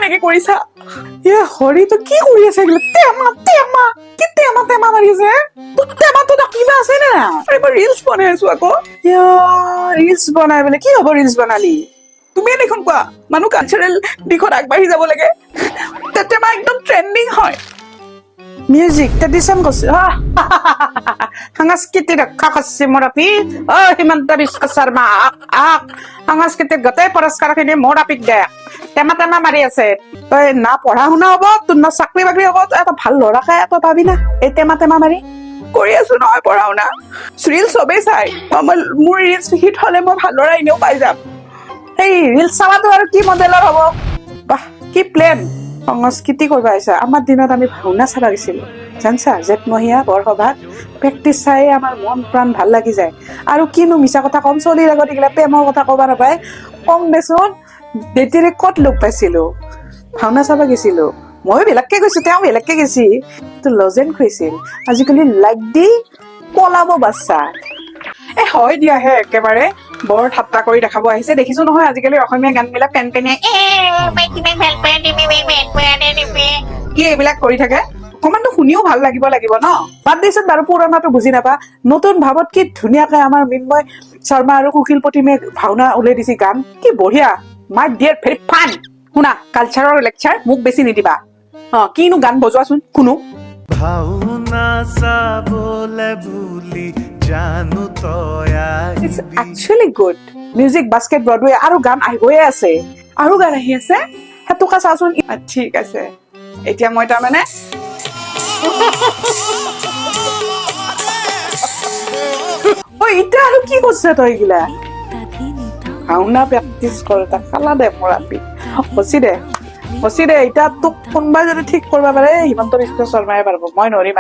এনেকে কৰিছা হৰিটো কি কৰি আছে টেমা টেমা কি টেমা টেমা মাৰি আছে তোৰ টেমাটো কিবা আছে নে মই ৰিলচ বনাই আছো আকৌ ৰিলচ বনাই বোলে কি হব ৰিলচ বনালি তুমি দেখোন কোৱা মানুহ কালচাৰেল দিশত আগবাঢ়ি যাব লাগে টেমা একদম ট্ৰেন্ডিং হয় মিউজিক ট্ৰেডিশন করছে সাংস্কৃতিক রক্ষা করছে মোরাপি হিমন্ত বিশ্ব শর্মা সাংস্কৃতিক গোটেই পুরস্কার খিনি মোরাপিক দে টেমা টেমা মারি আছে তই না পঢ়া শুনা হব তোর না চাকরি বাকরি হব তই এটা ভাল লড়াকে তই পাবি না এই টেমা টেমা মাৰি কৰি আছো নহয় পঢ়া শুনা ৰিলচ চবেই চাই মোৰ ৰিলচ হিট হলে মই ভাল লৰা এনেও পাই যাম এই ৰিলচ চাৱাটো আৰু কি মডেলৰ হব বাহ কি প্লেন সংস্কৃতি কৰিব আহিছা আমাৰ দিনত আমি ভাওনা চাব গৈছিলো জানছা জেঠমহীয়া বৰসভাত প্ৰেক্টিচ চাই আমাৰ মন প্ৰাণ ভাল লাগি যায় আৰু কিনো মিছা কথা কম চলিৰ আগত এইগিলা প্ৰেমৰ কথা কব নাপায় কম দেচোন দেউতাৰে ক'ত লগ পাইছিলো ভাওনা চাব গৈছিলো ময়ো বেলেগকে গৈছো তেওঁ বেলেগকে গৈছি তো লজেন খুৱাইছিল আজিকালি লাইক দি পলাব বাচ্চা হয় দিয়া হে একেবাৰে বৰ ঠাট্টা কৰি দেখাব আহিছে দেখিছো নহয় আজিকালি অসমীয়া গান বিলাক পেন পেনে কি এইবিলাক কৰি থাকে অকমানটো শুনিও ভাল লাগিব ন বাদ দিছোন বাৰু পুৰণাটো বুজি নাপা নতুন ভাৱত কি ধুনীয়াকে আমাৰ মৃন্ময় শৰ্মা আৰু কুকিল প্ৰতিমে ভাওনা উলিয়াই দিছে গান কি বঢ়িয়া মাই ডিয়াৰ ভেৰি ফান শুনা কালচাৰৰ লেকচাৰ মোক বেছি নিদিবা কিনো গান বজোৱাচোন শুনো ভাওনা চাবলে বুলি জানো তয়া It's actually good. Music, basket, Broadway, আৰু গান আহিবয়ে আছে আৰু গান আহি আছে হেতুকা চাচোন ঠিক আছে এতিয়া মই তাৰমানে ইটা আৰু কি কৰিছে তই গিলা ভাওনা প্ৰেক্টিচ কৰ তা খালা দে মৰাপি হচি দে এতিয়া তোক কোনোবাই যদি ঠিক কৰিব পাৰে হিমন্ত বিশ্ব শৰ্মাই পাৰিব মই নোৱাৰিম